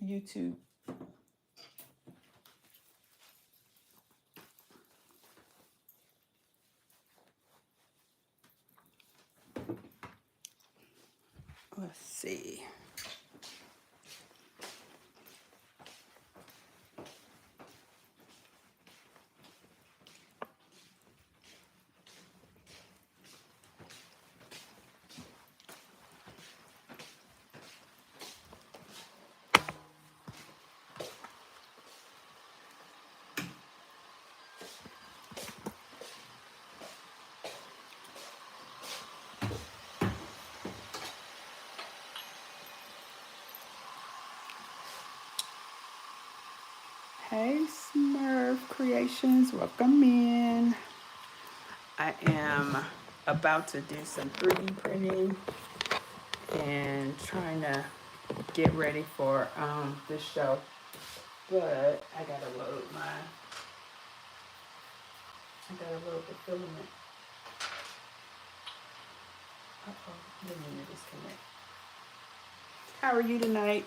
YouTube. Let's see. Hey Smurf Creations, welcome in. I am about to do some 3D printing and trying to get ready for this show, but I gotta load the filament. Uh-oh, didn't mean to disconnect. How are you tonight?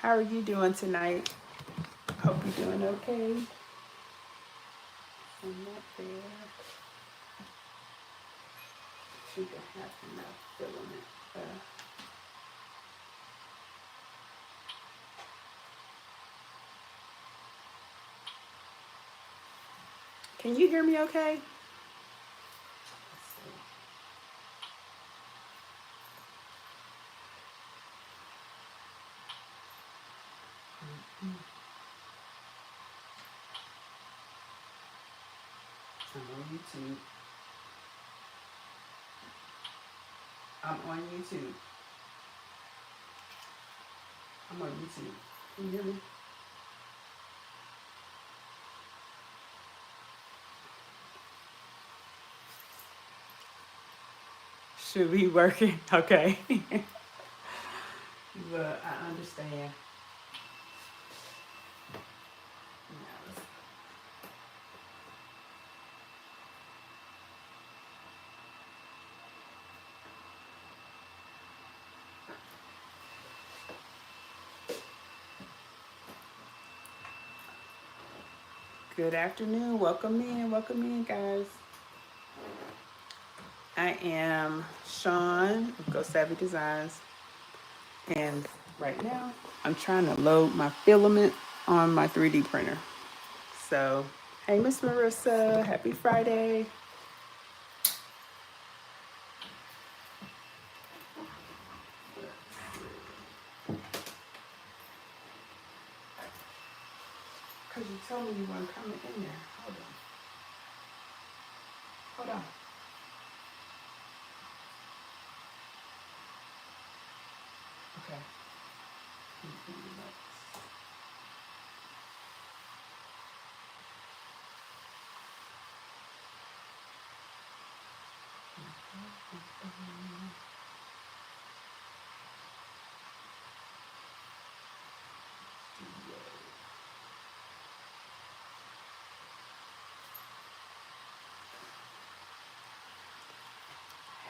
How are you doing tonight? Hope you're doing okay. I'm not there. She can have enough filament. Can you hear me okay? I'm on YouTube. I'm on YouTube. Can you hear me? Should be working. Okay. But I understand. Good afternoon. Welcome in, guys. I am Sean of Go Savvy Designs, and right now I'm trying to load my filament on my 3D printer. So, hey, Miss Marissa, happy Friday. Because you told me you weren't coming in there. Hold on.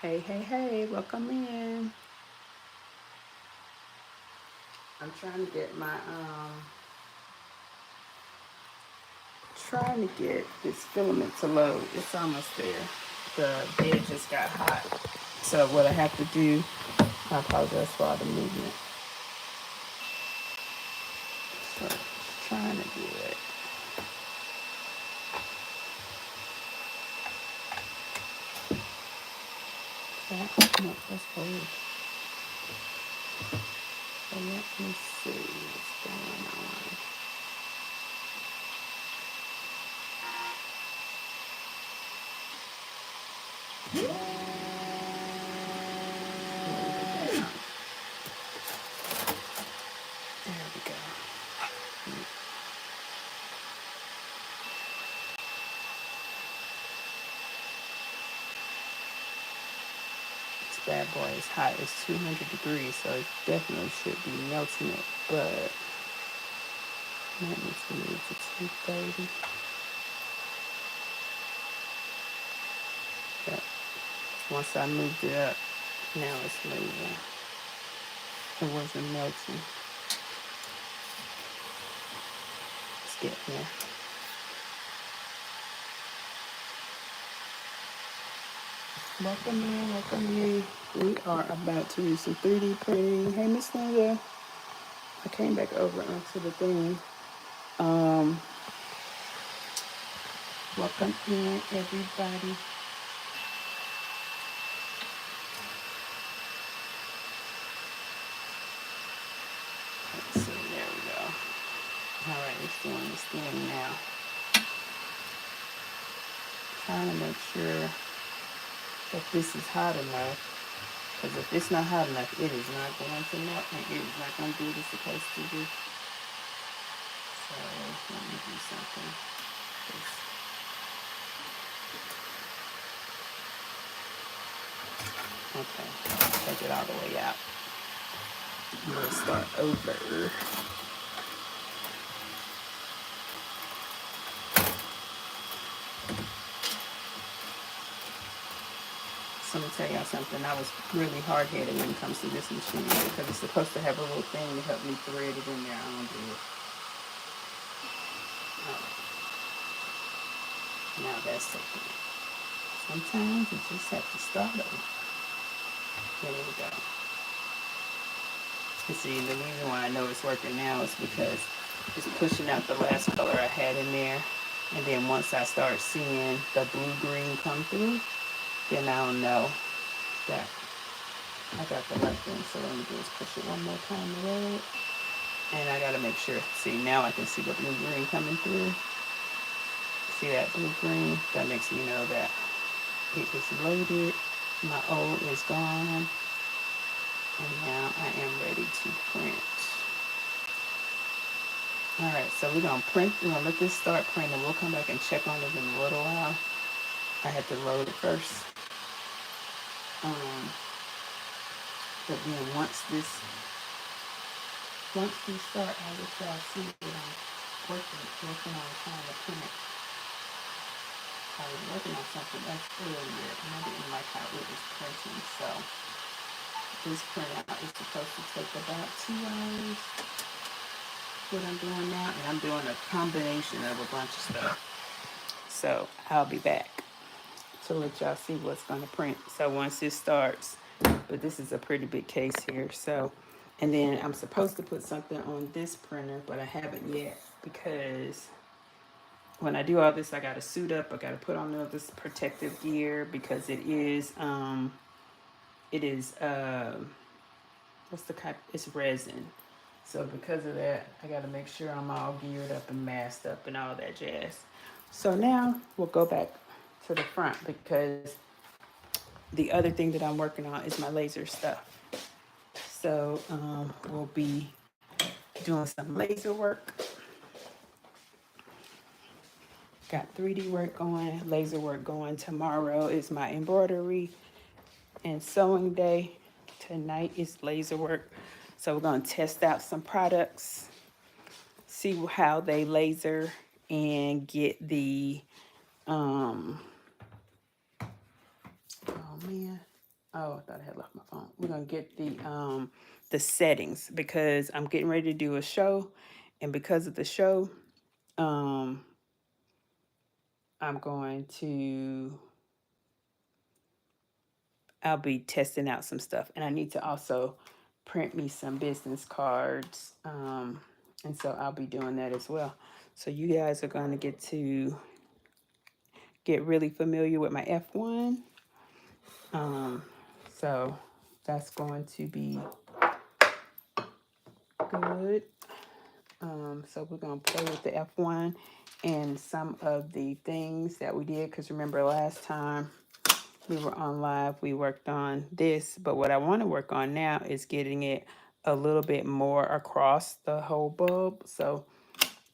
Okay. Hey, welcome in. I'm trying to get this filament to load. It's almost there. The bed just got hot. So what I have to do, I apologize for all the movement. So trying to do it. No, that's cold. So let me see what's going on. There we go. It's bad boy is hot. It's 200 degrees, so it definitely should be melting it. But that needs to move to 230. Yep. Once I moved it up, now it's moving. It wasn't melting. It's getting there. Welcome in, welcome in. We are about to do some 3D printing. Hey, Miss Linda. I came back over onto the thing. Welcome in, everybody. Let's see, there we go. All right, it's doing this thing now. Trying to make sure that this is hot enough. Because if it's not hot enough, it is not going to melt and it is not going to do what it's supposed to do. So let me do something. Okay, take it all the way out. We'll start over. So I'm going to tell y'all something. I was really hard-headed when it comes to this machine because it's supposed to have a little thing to help me thread it in there. I don't do it. All right. Now that's taking it. Sometimes you just have to start over. There we go. You see, the reason why I know it's working now is because it's pushing out the last color I had in there. And then once I start seeing the blue-green come through, then I'll know that I got the right thing. So let me do is push it one more time away. And I got to make sure. See, now I can see the blue-green coming through. See that blue-green? That makes me know that it is loaded. My old is gone. And now I am ready to print. All right, so we're going to print. We're going to let this start printing. We'll come back and check on it in a little while. I had to load it first. But then once these start, I will try to see what I'm working on trying to print. I was working on something else earlier and I didn't like how it was printing. So this printout is supposed to take about 2 hours. What I'm doing now, and I'm doing a combination of a bunch of stuff. So I'll be back to let y'all see what's going to print. So once this starts, but this is a pretty big case here. So, and then I'm supposed to put something on this printer, but I haven't yet because when I do all this, I got to suit up. I got to put on all this protective gear because it is what's the kind? It's resin. So because of that, I got to make sure I'm all geared up and masked up and all that jazz. So now we'll go back to the front because the other thing that I'm working on is my laser stuff. So we'll be doing some laser work. Got 3D work going, laser work going. Tomorrow is my embroidery and sewing day. Tonight is laser work. So we're going to test out some products, see how they laser, and get the, oh man. Oh, I thought I had left my phone. We're going to get the settings because I'm getting ready to do a show. And because of the show, I'm going to, I'll be testing out some stuff. And I need to also print me some business cards. And so I'll be doing that as well. So you guys are going to get really familiar with my F1. So that's going to be good. So we're going to play with the F1 and some of the things that we did. Because remember last time we were on live, we worked on this. But what I want to work on now is getting it a little bit more across the whole bulb. So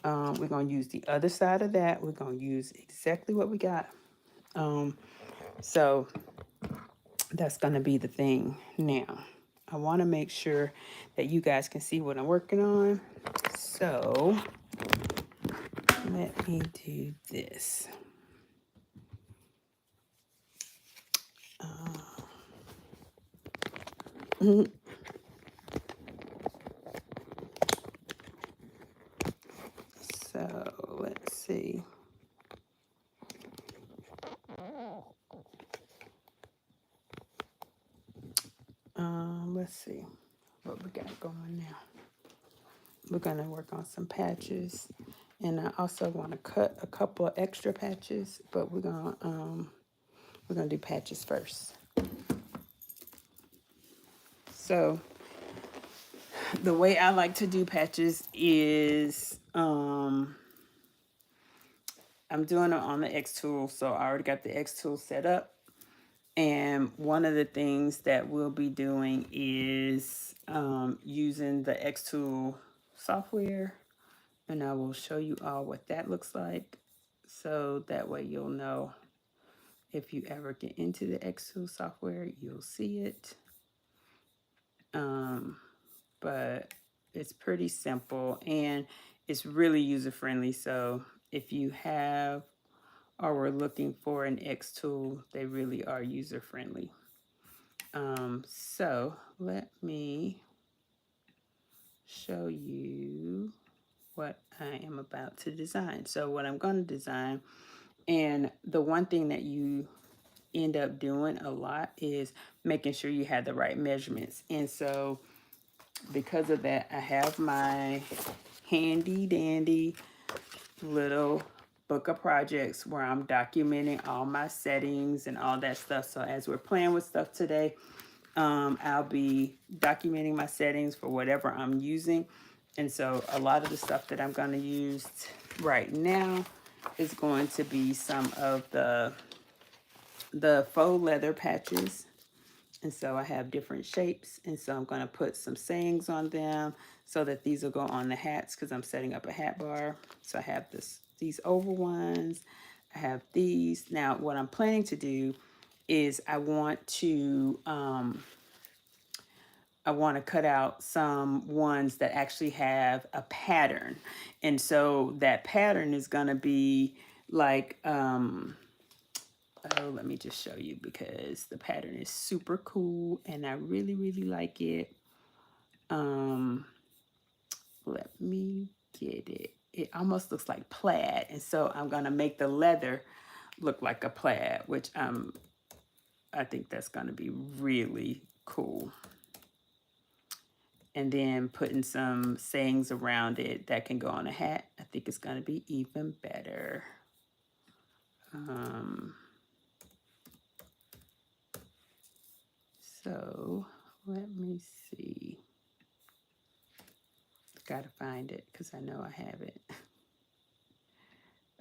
we're going to use the other side of that. We're going to use exactly what we got. So that's going to be the thing now. I want to make sure that you guys can see what I'm working on. So let me do this. So let's see. Let's see what we got going now. We're gonna work on some patches, and I also want to cut a couple of extra patches, but we're gonna do patches first. So the way I like to do patches is I'm doing it on the X tool, so I already got the X tool set up. And one of the things that we'll be doing is using the X tool software, and I will show you all what that looks like. So that way you'll know if you ever get into the X tool software, you'll see it. But it's pretty simple and it's really user friendly. So if you have or we're looking for an X tool, they really are user friendly. So let me show you what I am about to design. So what I'm going to design, and the one thing that you end up doing a lot is making sure you have the right measurements. And so because of that, I have my handy dandy little book of projects where I'm documenting all my settings and all that stuff. So as we're playing with stuff today, I'll be documenting my settings for whatever I'm using. And so a lot of the stuff that I'm going to use right now is going to be some of the faux leather patches. And so I have different shapes. And so I'm going to put some sayings on them so that these will go on the hats because I'm setting up a hat bar. So I have these oval ones. I have these. Now, what I'm planning to do is I want to cut out some ones that actually have a pattern. And so that pattern is going to be like, oh, let me just show you because the pattern is super cool and I really, really like it. Let me get it. It almost looks like plaid. And so I'm going to make the leather look like a plaid, which I think that's going to be really cool. And then putting some sayings around it that can go on a hat. I think it's going to be even better. So let me see. Gotta find it because I know I have it.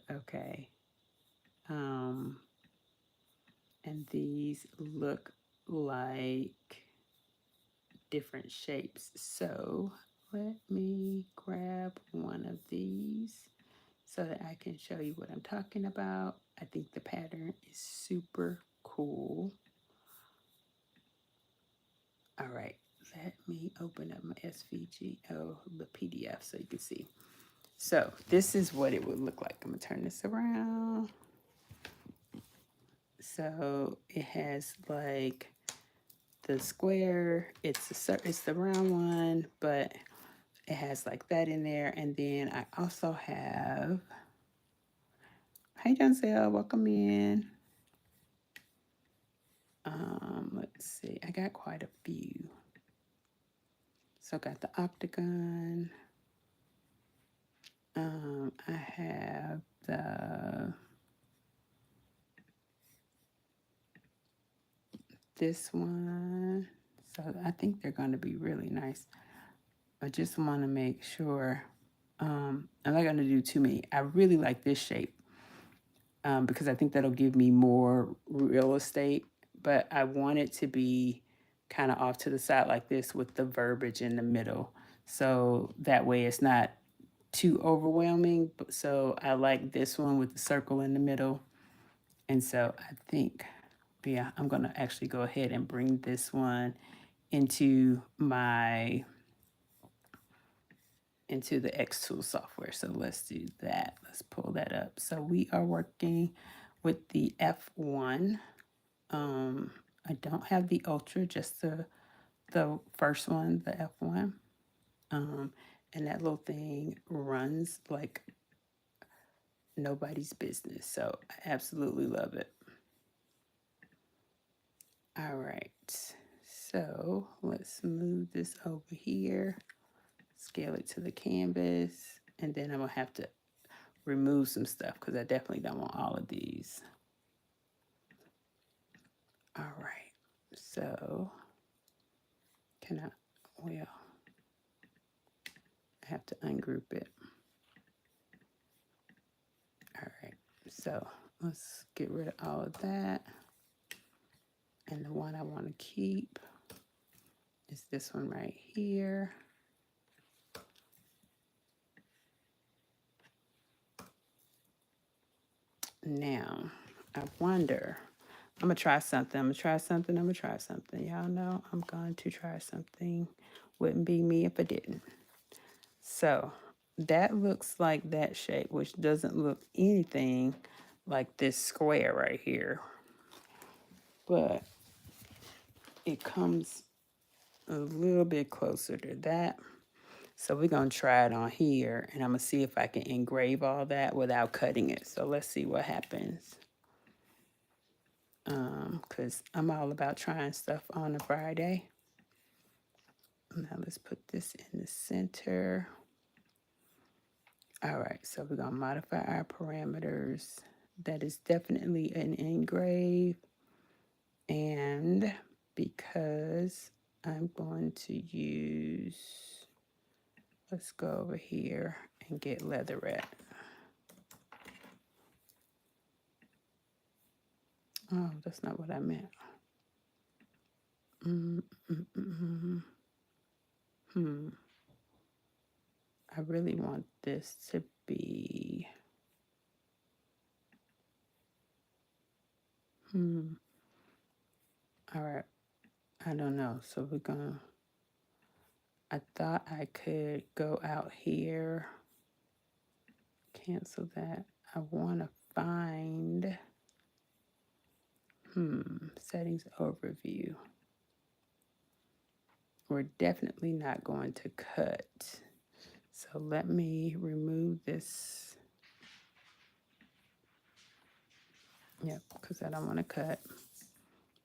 Okay. And these look like different shapes. So let me grab one of these so that I can show you what I'm talking about. I think the pattern is super cool. All right, let me open up my SVG, the PDF so you can see. So this is what it would look like. I'm gonna turn this around. So it has like the square, it's the round one, but it has like that in there. And then I also have, hey Denzel, welcome in. Let's see, I got quite a few. So I got the octagon. I have this one. So I think they're going to be really nice. I just want to make sure I'm not going to do too many. I really like this shape because I think that'll give me more real estate. But I want it to be kind of off to the side like this with the verbiage in the middle. So that way it's not too overwhelming. So I like this one with the circle in the middle. And so I think yeah, I'm gonna actually go ahead and bring this one into the X-Tool software. So let's do that. Let's pull that up. So we are working with the F1. I don't have the Ultra, just the first one, the F1. And that little thing runs like nobody's business. So I absolutely love it. All right. So let's move this over here, scale it to the canvas, and then I'm gonna have to remove some stuff because I definitely don't want all of these. All right. So I have to ungroup it. All right. So let's get rid of all of that. And the one I want to keep is this one right here. Now, I wonder, I'm going to try something. I'm going to try something. Y'all know I'm going to try something. Wouldn't be me if I didn't. So that looks like that shape, which doesn't look anything like this square right here. But it comes a little bit closer to that. So we're going to try it on here, and I'm going to see if I can engrave all that without cutting it. So let's see what happens. Because I'm all about trying stuff on a Friday. Now let's put this in the center. All right, so we're going to modify our parameters. That is definitely an engrave. And because I'm going to use, let's go over here and get leatherette. Oh, that's not what I meant. I really want this to be, all right, I don't know. So we're gonna, I thought I could go out here, cancel that. I want to find, settings overview. We're definitely not going to cut. So let me remove this. Yep, because I don't want to cut.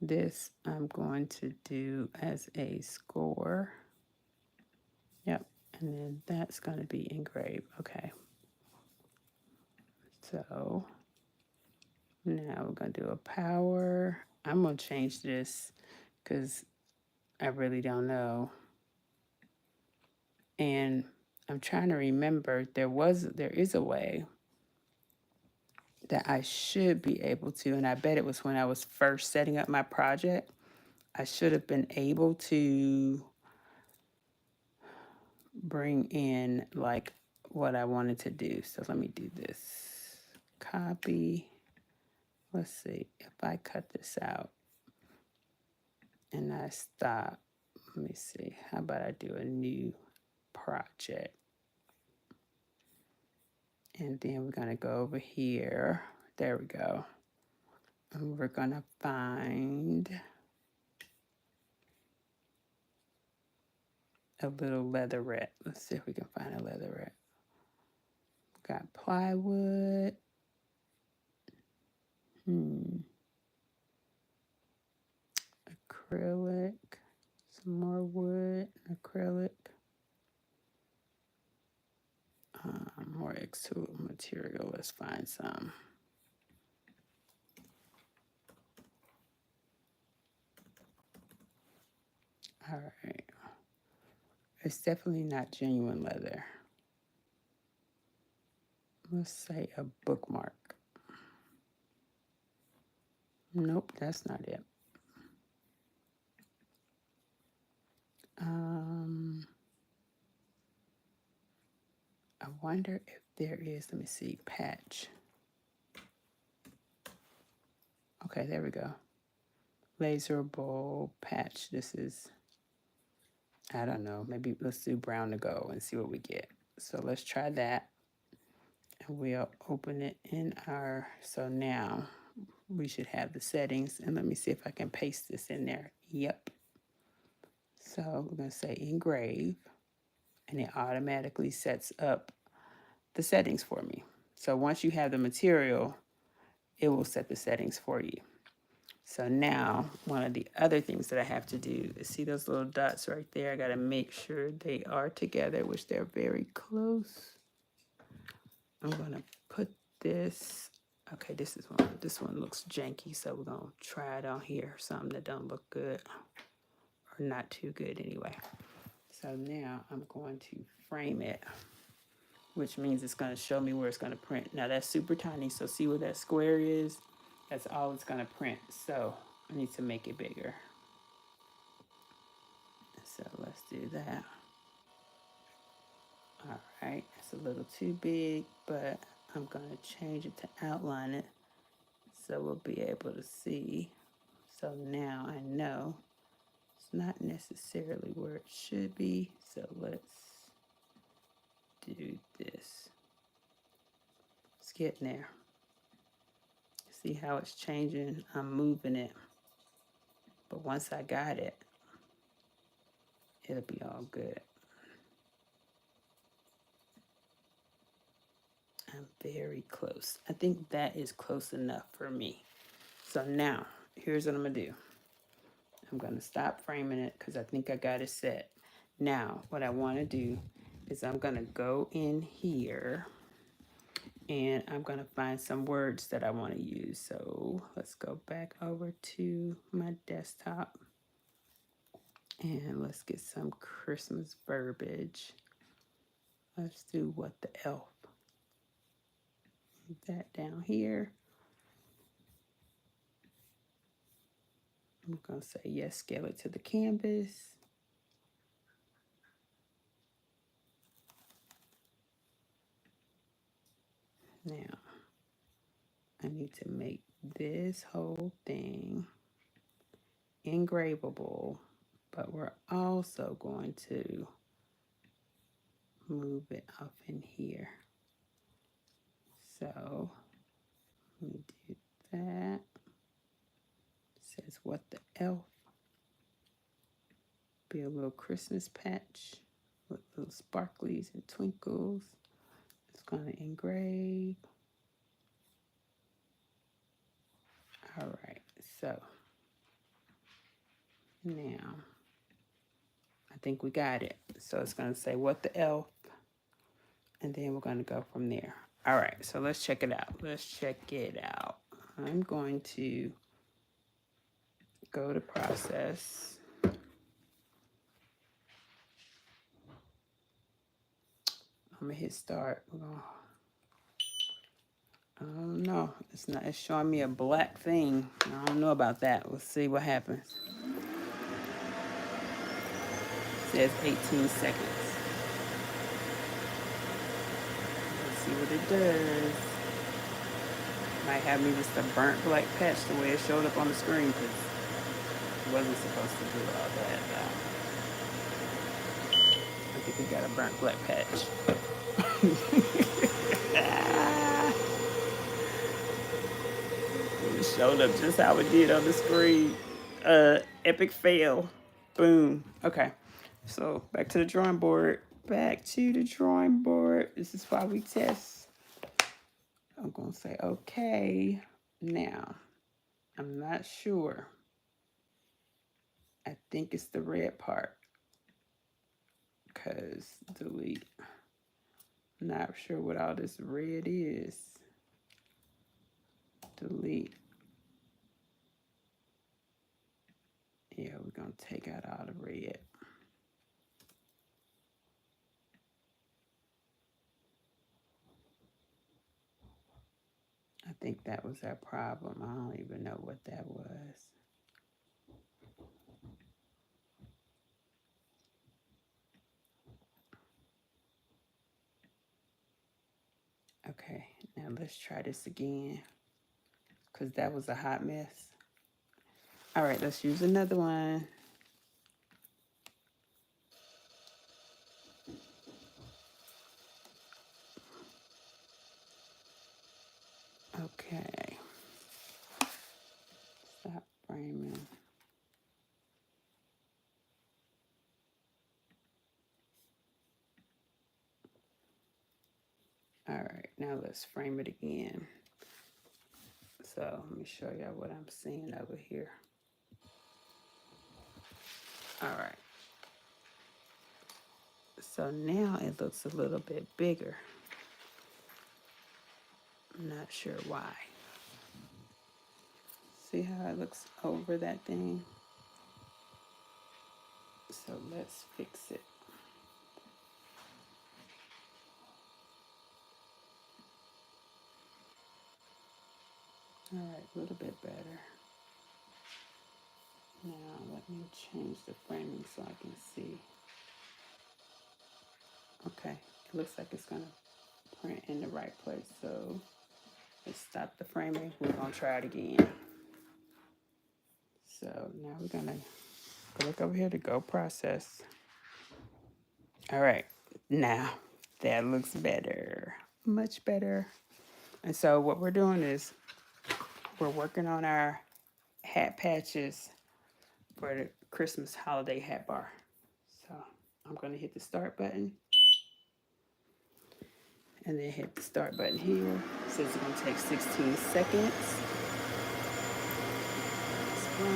This I'm going to do as a score. Yep, and then that's going to be engraved. Okay. So now we're going to do a power. I'm going to change this because I really don't know. And I'm trying to remember there is a way that I should be able to, and I bet it was when I was first setting up my project, I should have been able to bring in like what I wanted to do. So let me do this. Copy. Let's see if I cut this out and I stop. Let me see. How about I do a new project? And then we're going to go over here. There we go. And we're going to find a little leatherette. Let's see if we can find a leatherette. Got plywood. Acrylic. Some more wood. Acrylic. More X-Tool material. Let's find some. All right. It's definitely not genuine leather. Let's say a bookmark. Nope, that's not it. I wonder if there is, let me see, patch. Okay, there we go. laser bowl patch. This is, I don't know, maybe let's do brown to go and see what we get. So let's try that. And we'll open it in our, so now we should have the settings. And let me see if I can paste this in there. Yep. So we're going to say engrave, and it automatically sets up the settings for me. So once you have the material, it will set the settings for you. So now one of the other things that I have to do is see those little dots right there. I got to make sure they are together, which they're very close. I'm going to put this, okay, this one looks janky, so we're going to try it on here, something that don't look good, or not too good anyway. So now I'm going to frame it, which means it's going to show me where it's going to print. Now that's super tiny, so see where that square is? That's all it's going to print. So I need to make it bigger. So let's do that. All right, it's a little too big, but I'm going to change it to outline it so we'll be able to see. So now I know it's not necessarily where it should be. So let's do this. It's getting there. See how it's changing? I'm moving it. But once I got it, it'll be all good. I'm very close. I think that is close enough for me. So now, here's what I'm going to do. I'm going to stop framing it because I think I got it set. Now, what I want to do is I'm going to go in here and I'm going to find some words that I want to use. So let's go back over to my desktop and let's get some Christmas verbiage. Let's do what the elf. Put that down here. I'm going to say yes, scale it to the canvas. Now, I need to make this whole thing engravable, but we're also going to move it up in here. So, let me do that. It says what the elf. Be a little Christmas patch with little sparklies and twinkles. It's going to engrave. All right, so now I think we got it. So it's going to say what the elf, and then we're going to go from there. All right, so let's check it out. Let's check it out. I'm going to go to process. I'm gonna hit start. I don't know. It's not. It's showing me a black thing. I don't know about that. We'll see what happens. It says 18 seconds. Let's see what it does. Might have me just a burnt black patch the way it showed up on the screen because it wasn't supposed to do all that. I think we got a burnt black patch. It showed up just how it did on the screen. Epic fail. Boom. Okay. So back to the drawing board. Back to the drawing board. This is why we test. I'm going to say, okay. Now, I'm not sure. I think it's the red part. Because delete. Not sure what all this red is. Delete. Yeah, we're going to take out all the red. I think that was our problem. I don't even know what that was. Okay, now let's try this again because that was a hot mess. All right, let's use another one. Okay. Stop framing. All right, now let's frame it again. So let me show y'all what I'm seeing over here. All right. So now it looks a little bit bigger. I'm not sure why. See how it looks over that thing? So let's fix it. All right, a little bit better. Now let me change the framing so I can see. Okay, it looks like it's gonna print in the right place. So let's stop the framing. We're gonna try it again. So now we're gonna click over here to go process. All right, now that looks better, much better. And so what we're doing is we're working on our hat patches for the Christmas holiday hat bar. So I'm gonna hit the start button and then hit the start button here. It says it's gonna take 16 seconds. All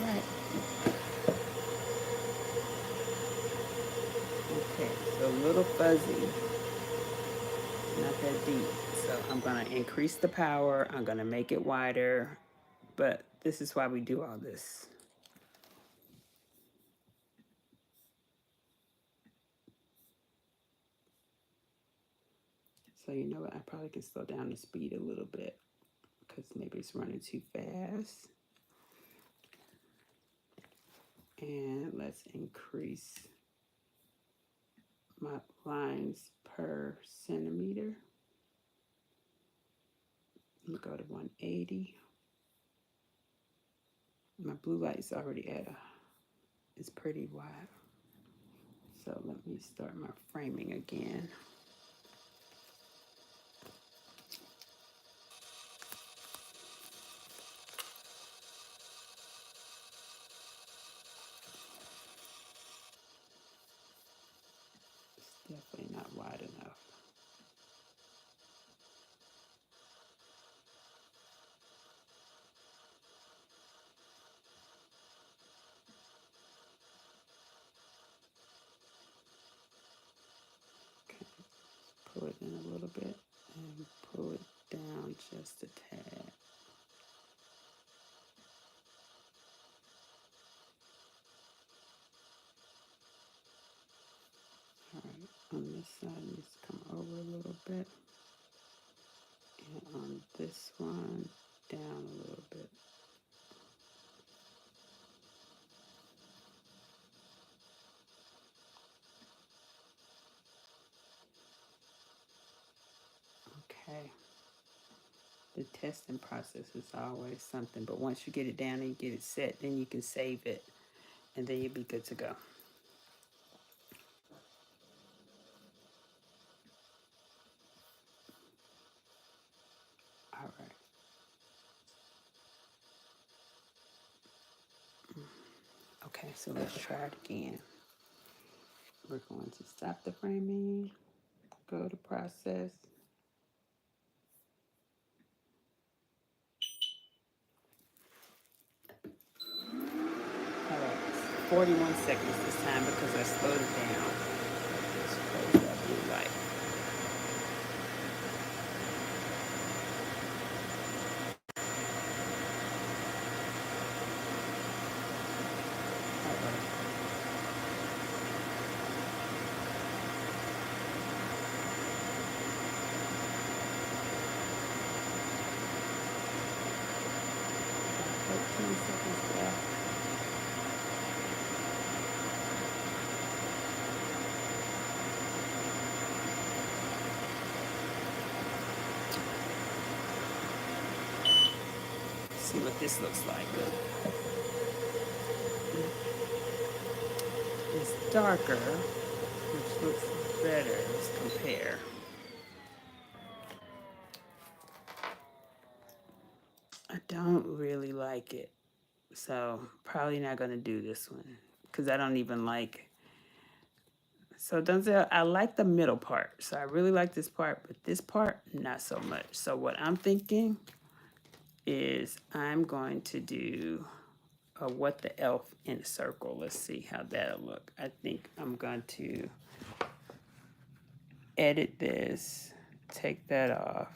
right. Okay, so a little fuzzy, not that deep. So I'm gonna increase the power. I'm gonna make it wider, but this is why we do all this. So you know what, I probably can slow down the speed a little bit because maybe it's running too fast. And let's increase my lines per centimeter. I'm gonna go to 180. My blue light's already at it's pretty wide. So let me start my framing again. It's definitely not wide enough. Okay, pull it in a little bit and pull it down just a tad. All right, on this side it needs to come over a little bit. And on this one, down a little bit. Okay. The testing process is always something, but once you get it down and you get it set, then you can save it, and then you'll be good to go. All right. Okay, so let's try it again. We're going to stop the framing, go to process. All right, 41 seconds this time because I slowed it down. Let's close that blue light. All right. Seconds left. see what this looks like. It's darker, which looks better. Let's compare. I don't really like it, so probably not gonna do this one because I don't even like. So Denzel, I like the middle part, so I really like this part, but this part not so much. So what I'm thinking is I'm going to do a what the elf in a circle. Let's see how that'll look. I think I'm going to edit this, take that off.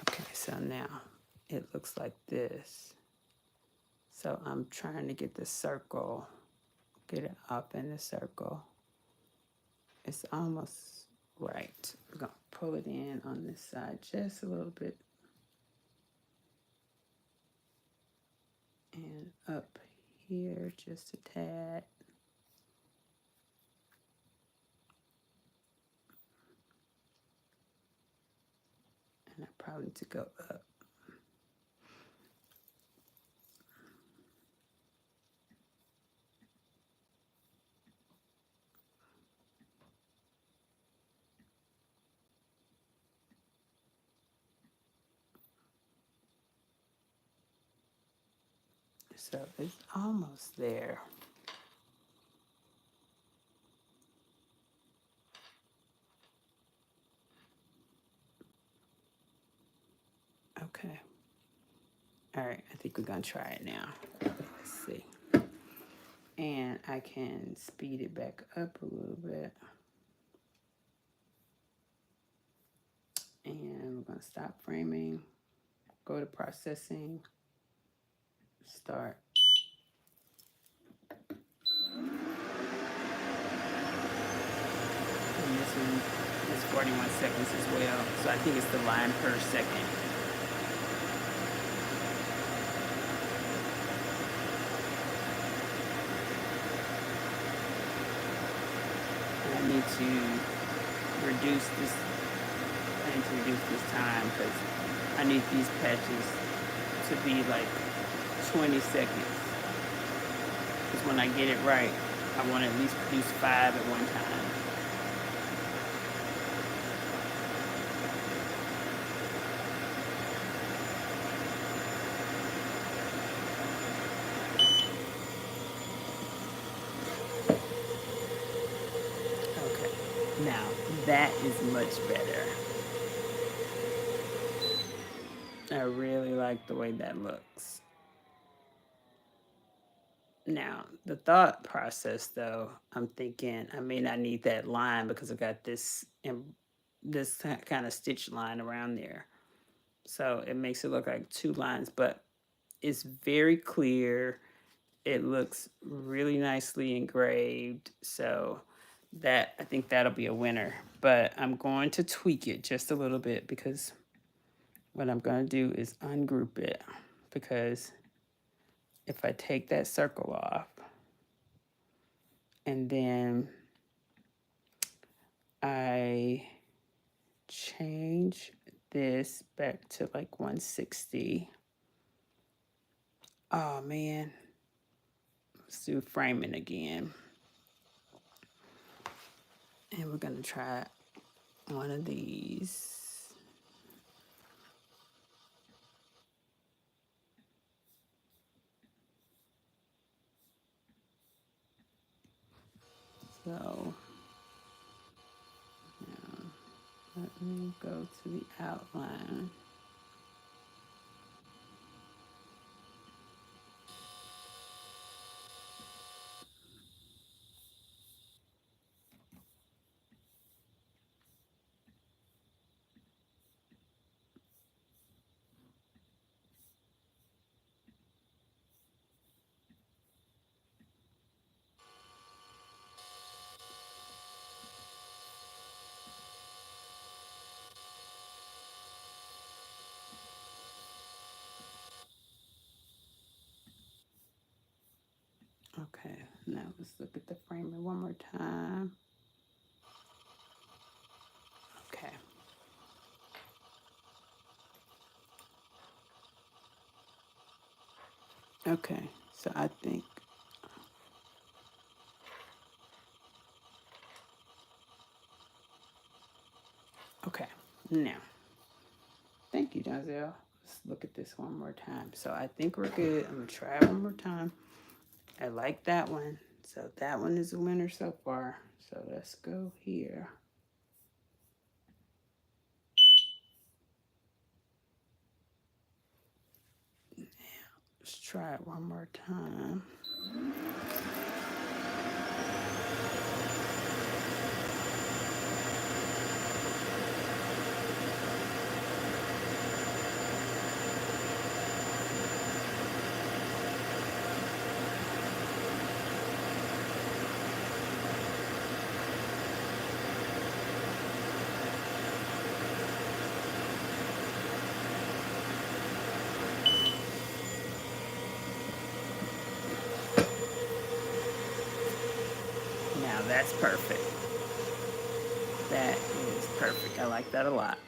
Okay, so now it looks like this. So I'm trying to get the circle, get it up in the circle. It's almost right. I'm gonna pull it in on this side just a little bit. And up here just a tad. And I probably need to go up. So it's almost there. Okay. All right, I think we're gonna try it now. Let's see. And I can speed it back up a little bit. And we're gonna stop framing, go to processing, start. And this one is 41 seconds as well. So I think it's the line per second. And I need to reduce this. I need to reduce this time because I need these patches to be like 20 seconds. Because when I get it right, I want to at least produce 5 at one time. Okay, now that is much better. I really like the way that looks. Now, the thought process though, I'm thinking I may not need that line because I got this kind of stitch line around there. So it makes it look like 2 lines, but it's very clear. It looks really nicely engraved. So that I think that'll be a winner. But I'm going to tweak it just a little bit because what I'm going to do is ungroup it, because if I take that circle off and then I change this back to like 160. Oh man, let's do framing again. And we're gonna try one of these. So now let me go to the outline. Okay, now let's look at the framing one more time. Okay. Okay, so I think okay, now thank you, Donzel. Let's look at this one more time. So I think we're good. I'm gonna try it one more time. I like that one. So that one is a winner so far. So let's go here. Now, let's try it one more time. Now that's perfect. That is perfect. I like that a lot.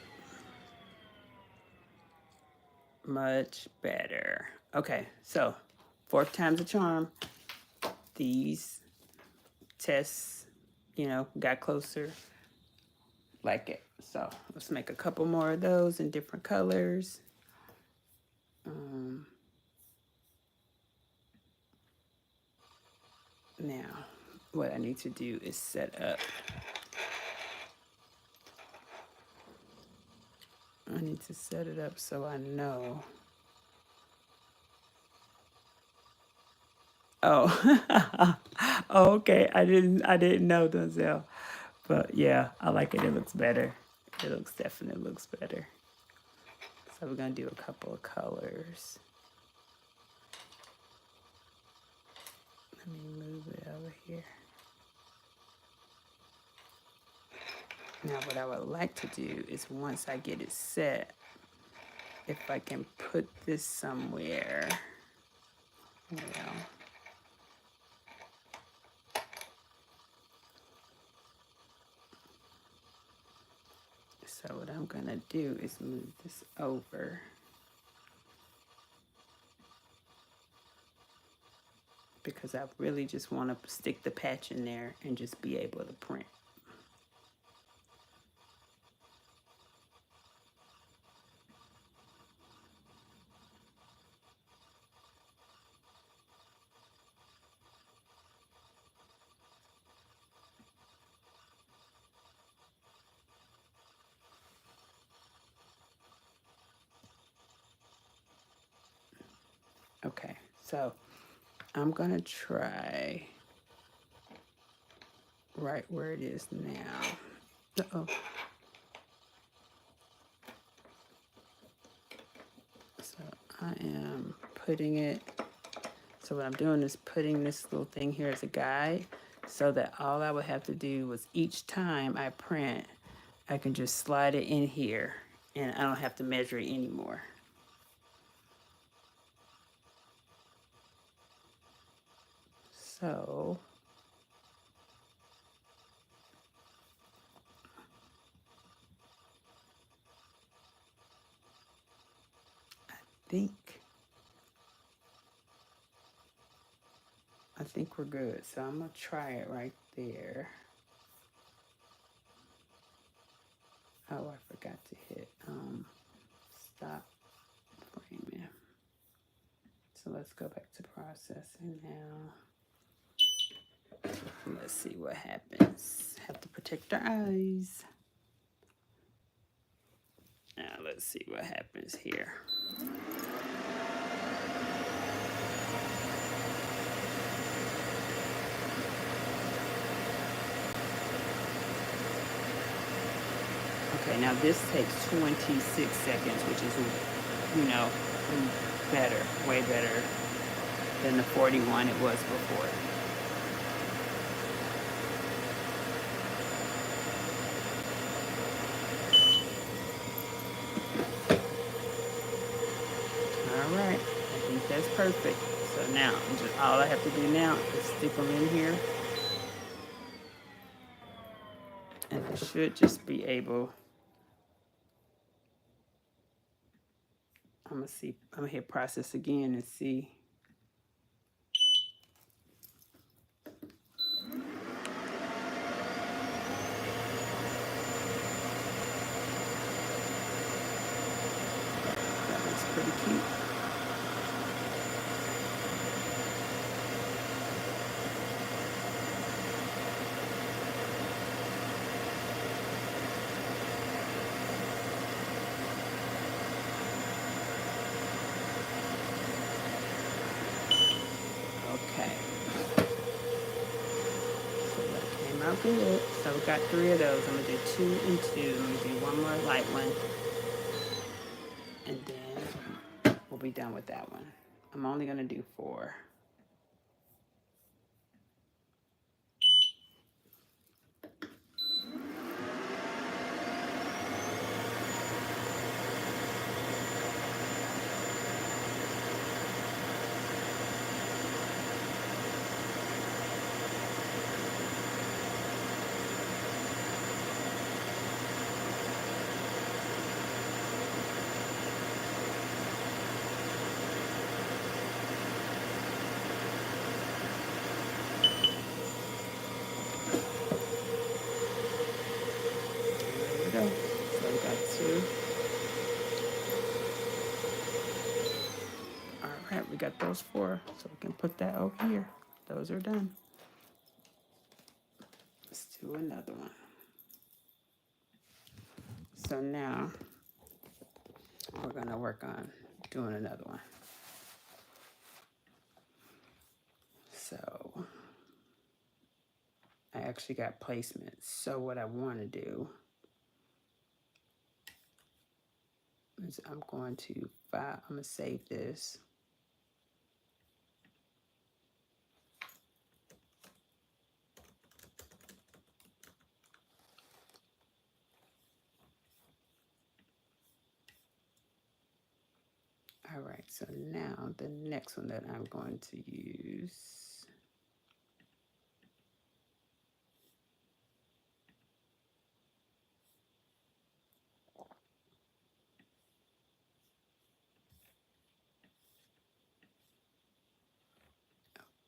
Much better. Okay, so fourth time's a charm. These tests, got closer. Like it. So let's make a couple more of those in different colors. Now, what I need to do is set up. I need to set it up so I know. Oh, oh, okay. I didn't know, Denzel. But yeah, I like it. It looks better. It definitely looks better. So we're gonna do a couple of colors. Let me move it over here. Now what I would like to do is once I get it set, if I can put this somewhere, so what I'm gonna do is move this over. Because I really just want to stick the patch in there and just be able to print. Okay, so I'm gonna try right where it is now. Uh-oh. So I am putting it, so what I'm doing is putting this little thing here as a guide so that all I would have to do was each time I print, I can just slide it in here and I don't have to measure it anymore. So I think we're good. So I'm gonna try it right there. Oh, I forgot to hit stop framing. So let's go back to processing now. Let's see what happens. Have to protect our eyes. Now let's see what happens here. Okay, now this takes 26 seconds, which is, better, way better than the 41 it was before. All right, I think that's perfect. So now, all I have to do now is stick them in here. And I should just be able, I'm gonna hit process again and see. That looks pretty cute. Okay. So that came out good. So we got 3 of those. I'm gonna do 2 and 2. I'm gonna do one more light one. And then we'll be done with that one. I'm only gonna do 4. There we go. So we got 2. All right, we got those 4. So we can put that over here. Those are done. Let's do another one. So now we're gonna work on doing another one. So I actually got placements. So what I want to do is I'm going to file, I'm gonna save this. All right, so now the next one that I'm going to use,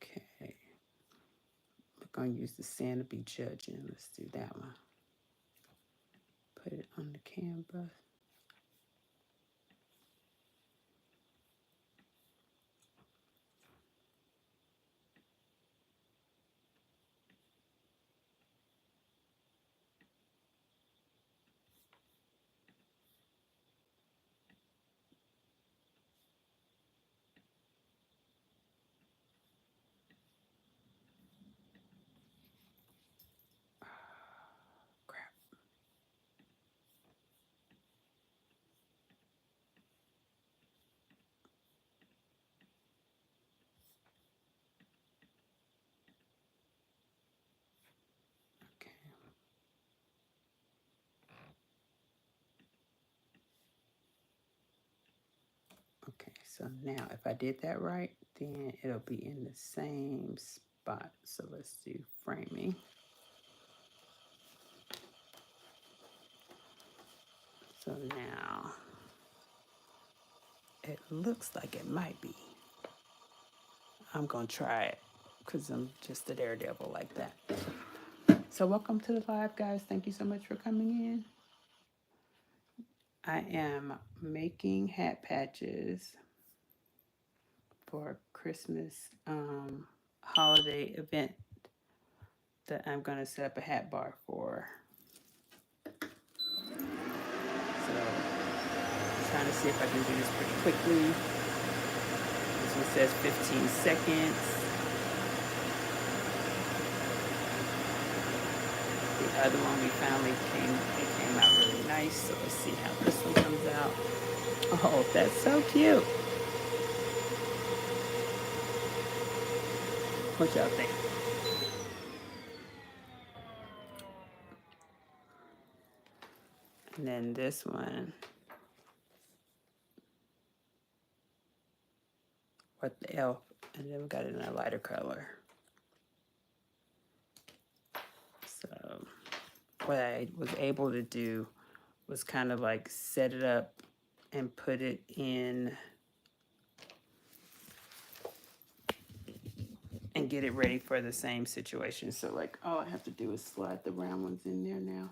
okay, we're going to use the Santa Be Judging. Let's do that one. Put it on the canvas. Crap. Okay. Okay, so now if I did that right, then it'll be in the same spot. So let's do framing. So now it looks like it might be. I'm gonna try it because I'm just a daredevil like that. So welcome to the live, guys. Thank you so much for coming in. I am making hat patches for Christmas holiday event that I'm gonna set up a hat bar for. So I'm trying to see if I can do this pretty quickly. This one says 15 seconds. The other one we finally came out really nice. So let's see how this one comes out. Oh, that's so cute. What y'all think? And then this one what the elf, and then we got it in a lighter color. So what I was able to do was kind of like set it up and put it in and get it ready for the same situation. So like all I have to do is slide the round ones in there now.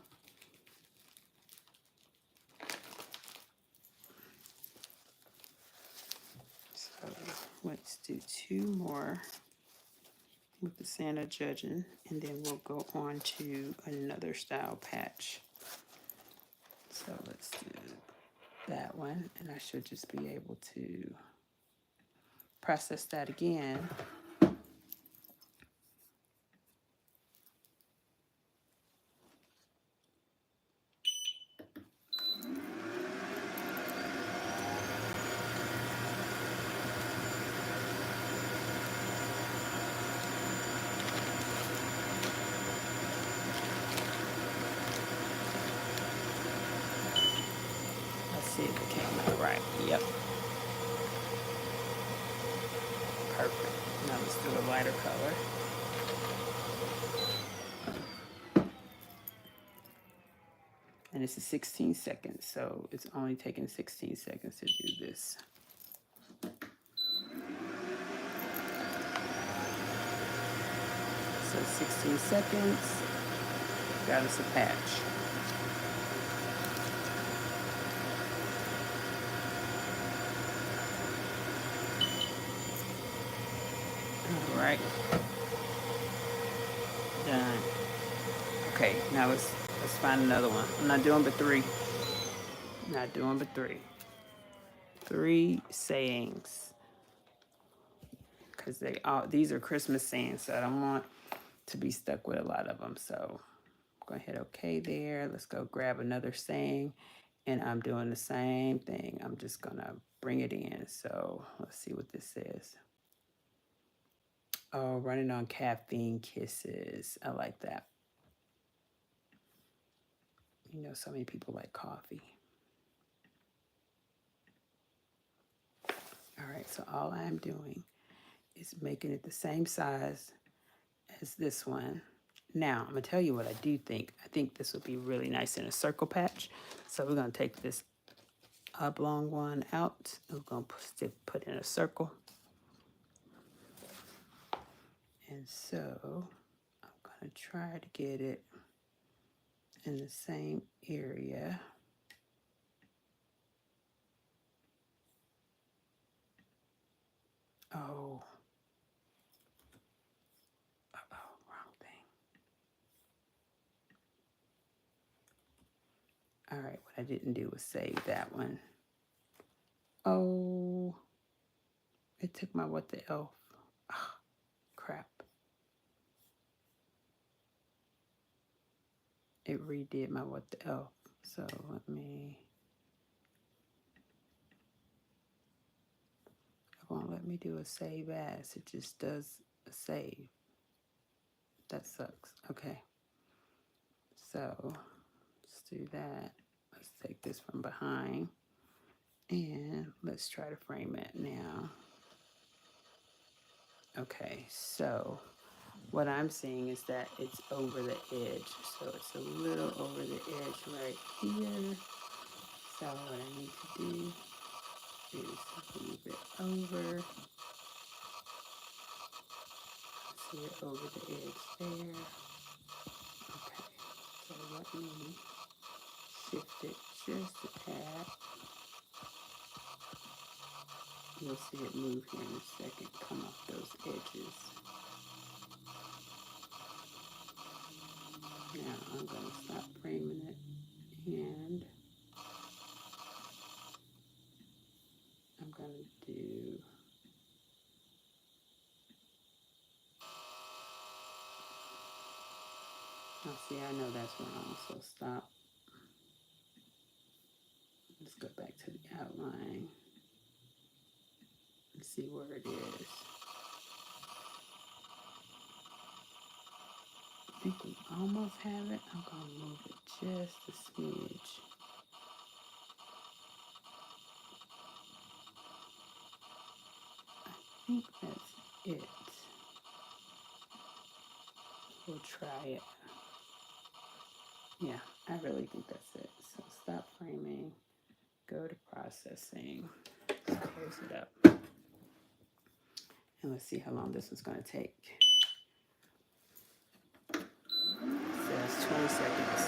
So let's do 2 more with the Santa judging, and then we'll go on to another style patch. So let's do that one, and I should just be able to process that again. Let's see if it came out right. Yep. Perfect. Now let's do a lighter color. And this is 16 seconds, so it's only taking 16 seconds to do this. So 16 seconds, got us a patch. All right. Done. Okay, now let's find another one. I'm not doing but 3. Not doing but 3. 3 sayings. Because these are Christmas sayings, so I don't want to be stuck with a lot of them. So go ahead, okay there. Let's go grab another saying. And I'm doing the same thing. I'm just gonna bring it in. So let's see what this says. Oh, running on caffeine kisses. I like that. You know, so many people like coffee. All right, so all I'm doing is making it the same size as this one. Now, I'm gonna tell you what I do think. I think this would be really nice in a circle patch. So we're gonna take this oblong one out. And we're gonna put in a circle. And so I'm gonna try to get it in the same area. Oh. Uh-oh, wrong thing. All right, what I didn't do was save that one. Oh, it took my what the elf. Oh, crap. It redid my what the elf. So let me. It won't let me do a save as. It just does a save. That sucks. Okay. So let's do that. Let's take this from behind. And let's try to frame it now. Okay, so what I'm seeing is that it's over the edge. So it's a little over the edge right here. So what I need to do is move it over. See it over the edge there. Okay, so let me shift it just a tad. You'll see it move here in a second, come off those edges. Now I'm going to stop framing it and I'm going to do see, I know that's wrong, so stop. Let's go back to the outline and see where it is. I think we almost have it. I'm going to move it just a smidge. think that's it. We'll try it. Yeah, I really think that's it. So stop framing, go to processing, close it up. And let's see how long this is going to take. It says 20 seconds.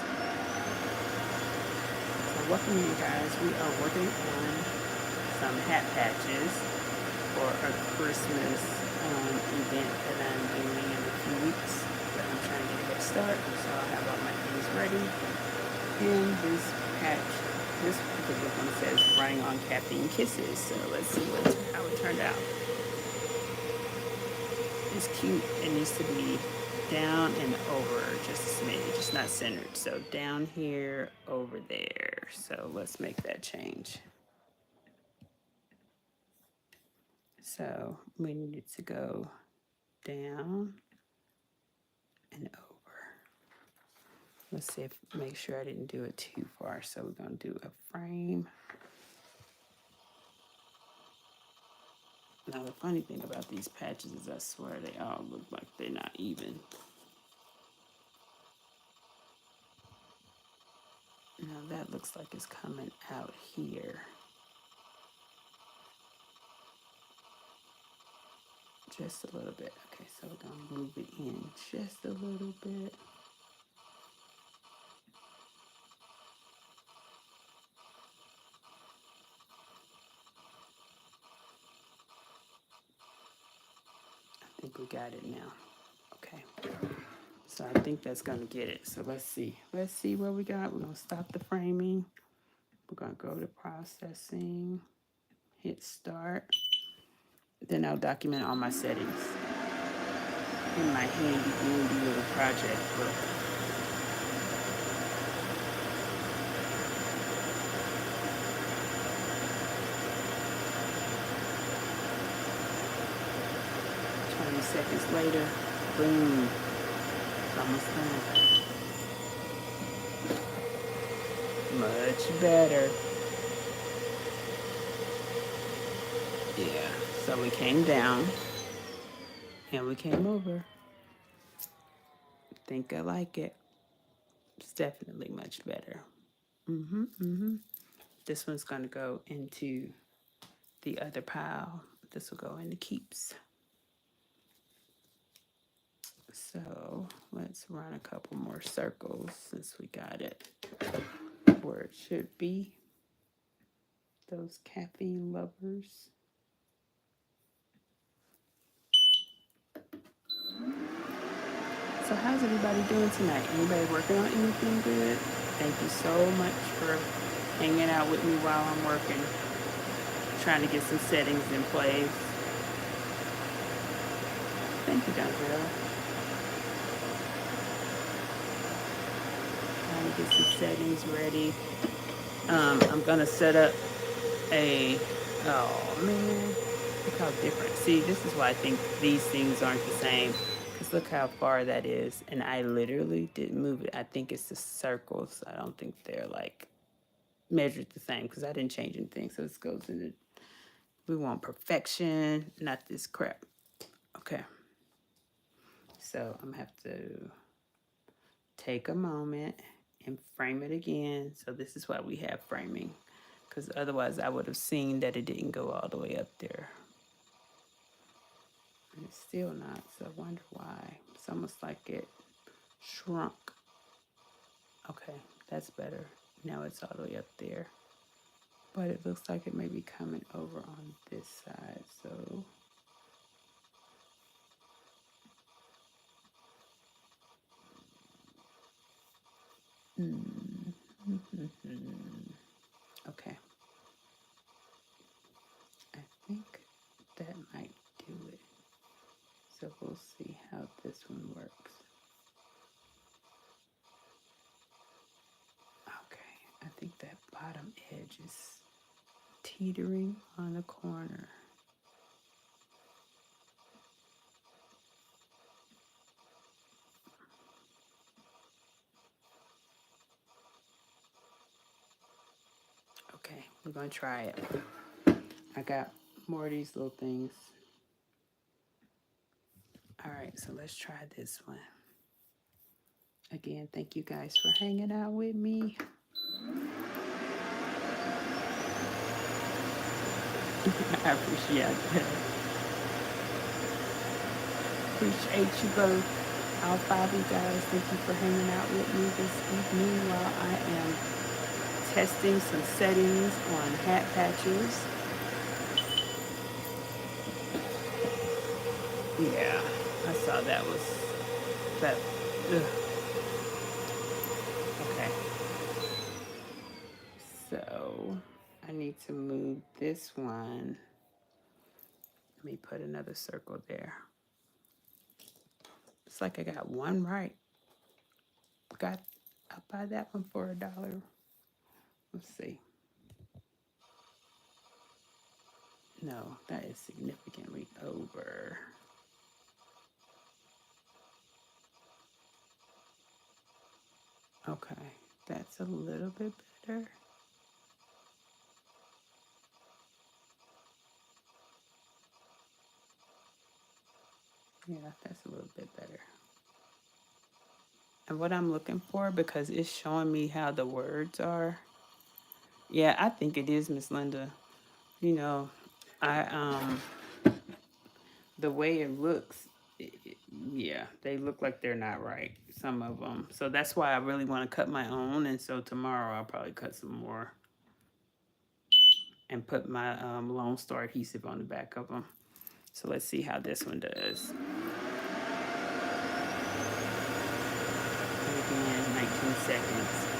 So welcome you guys. We are working on some hat patches for a Christmas event that I'm doing in a few weeks. But I'm trying to get a head start, so I'll have all my things ready. And this patch, this particular one says running on caffeine kisses. So let's see how it turned out. It's cute. It needs to be down and over just a smidge. It's not centered. So down here, over there. So let's make that change. So we need it to go down and over. Let's see if make sure I didn't do it too far. So we're going to do a frame. Now the funny thing about these patches is I swear they all look like they're not even. Now that looks like it's coming out here. Just a little bit. Okay, so we're going to move it in just a little bit. I think we got it now. Okay. So I think that's going to get it. So let's see. Let's see what we got. We're going to stop the framing. We're going to go to processing. Hit start. Then I'll document all my settings in my handy dandy little project book. Seconds later, boom, it's almost done. Much better. Yeah, so we came down and we came over. Think I like it. It's definitely much better. This one's gonna go into the other pile. This will go into keeps. So let's run a couple more circles since we got it where it should be. Those caffeine lovers. So how's everybody doing tonight? Anybody working on anything good? Thank you so much for hanging out with me while I'm working. Trying to get some settings in place. Thank you, Donzel. Trying to get some settings ready. I'm gonna set up a, oh man, look how different. See, this is why I think these things aren't the same. Because look how far that is. And I literally didn't move it. I think it's the circles. I don't think they're like measured the same because I didn't change anything. So this goes into, we want perfection, not this crap. Okay. So I'm gonna have to take a moment and frame it again. So this is why we have framing, because otherwise I would have seen that it didn't go all the way up there. And it's still not, so I wonder why. It's almost like it shrunk. Okay, that's better. Now it's all the way up there. But it looks like it may be coming over on this side, so. Okay. I think that might do it. So we'll see how this one works. Okay, I think that bottom edge is teetering on the corner. Okay, we're gonna try it. I got more of these little things All right, so let's try this one. Again, thank you guys for hanging out with me. I appreciate that. Appreciate you both. All five of you guys, thank you for hanging out with me this evening while I am testing some settings on hat patches. Yeah, I saw that was that. Ugh. Okay, so I need to move this one. Let me put another circle there. It's like I got one right. Got, I'll buy that one for $1. Let's see. No, that is significantly over. Okay, that's a little bit better. Yeah, that's a little bit better. And what I'm looking for, because it's showing me how the words are. Yeah, I think it is, Miss Linda. You know, I the way it looks, yeah, they look like they're not right, some of them. So that's why I really want to cut my own. And so tomorrow I'll probably cut some more and put my Lone Star adhesive on the back of them. So let's see how this one does. And again, 19 seconds.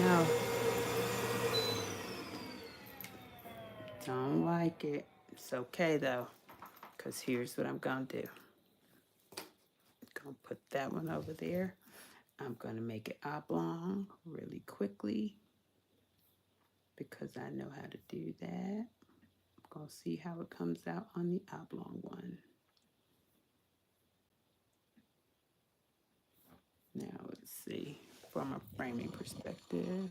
No, don't like it. It's okay though, because here's what I'm gonna do. Gonna put that one over there. I'm gonna make it oblong really quickly because I know how to do that. I'm gonna see how it comes out on the oblong one. Now let's see, from a framing perspective.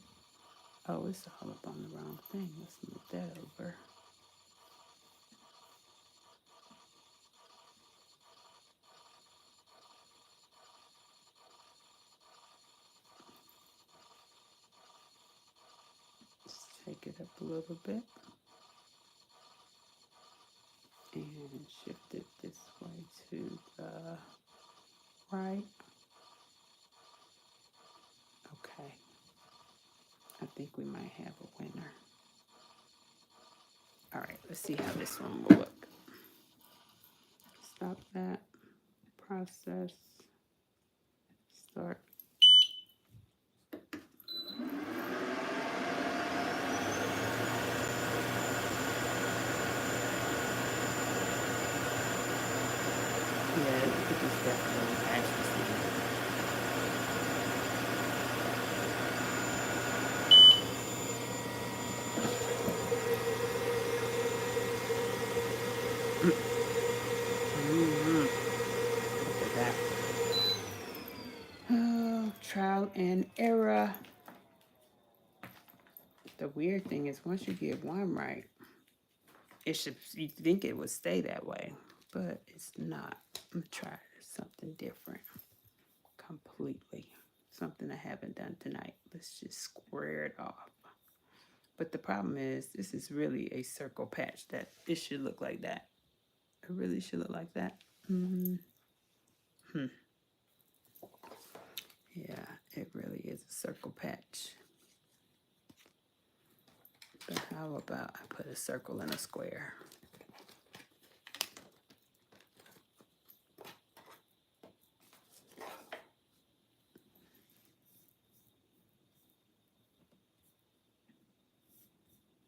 Oh, it's all up on the wrong thing. Let's move that over. Let's take it up a little bit and shift it this way to the right. Okay. I think we might have a winner. All right, let's see how this one will look. Stop that. Process. Start. Yeah, it is definitely actually. Look at that. Oh, trial and error. The weird thing is once you get one right, it should, you think it would stay that way, but it's not. I'm gonna try something different completely. Something I haven't done tonight. Let's just square it off. But the problem is this is really a circle patch that it should look like that. It really should look like that. Yeah, it really is a circle patch. But how about I put a circle in a square?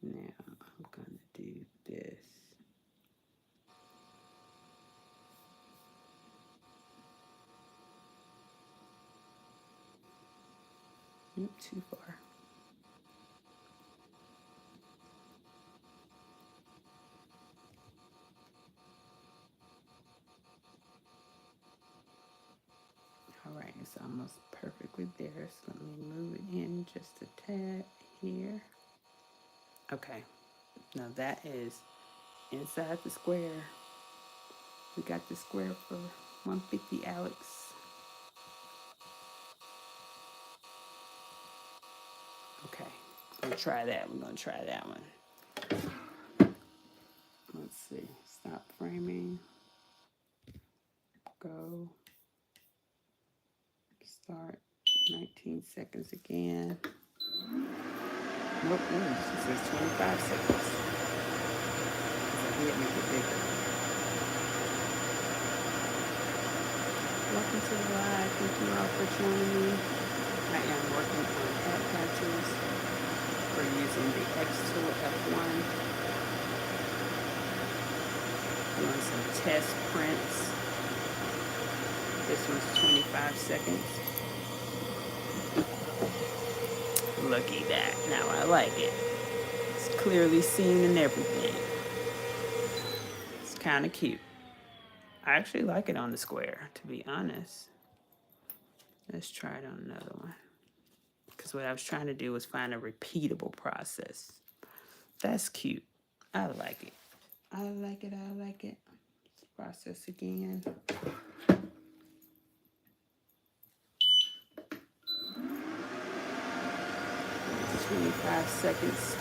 Now I'm gonna do this. Nope, too far. exactly there. So let me move it in just a tad here. Okay, now that is inside the square. We got the square for 150, Alex. Okay, we're gonna try that. We're gonna try that one. Let's see. Stop framing. Go. Start. 19 seconds again. Nope, it says 25 seconds. I did make it bigger. Welcome to the live. Thank you all for joining me. I am working on hat patches. We're using the X tool F1. Doing some test prints. This one's 25 seconds. Look at that. Now I like it. It's clearly seen and everything. It's kind of cute. I actually like it on the square, to be honest. Let's try it on another one. Because what I was trying to do was find a repeatable process. That's cute. I like it. I like it. I like it. Let's process again. 25 seconds.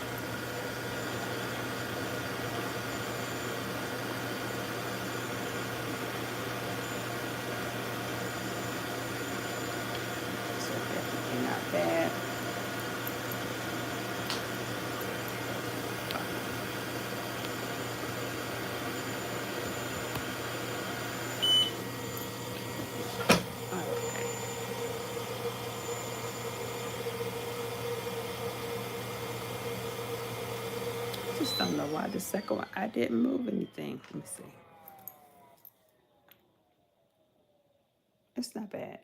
So definitely not bad. Okay. Just don't know why the second one, I didn't move anything. Let me see. It's not bad.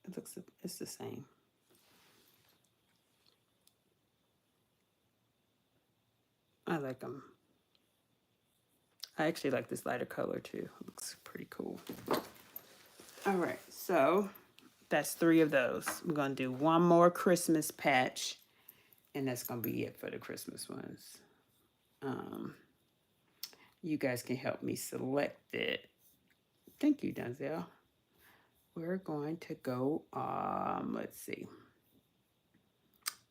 It looks, it's the same. I like them. I actually like this lighter color too. It looks pretty cool. All right, so that's 3 of those. We're gonna do one more Christmas patch, and that's gonna be it for the Christmas ones. You guys can help me select it. Thank you, Denzel. We're going to go, let's see.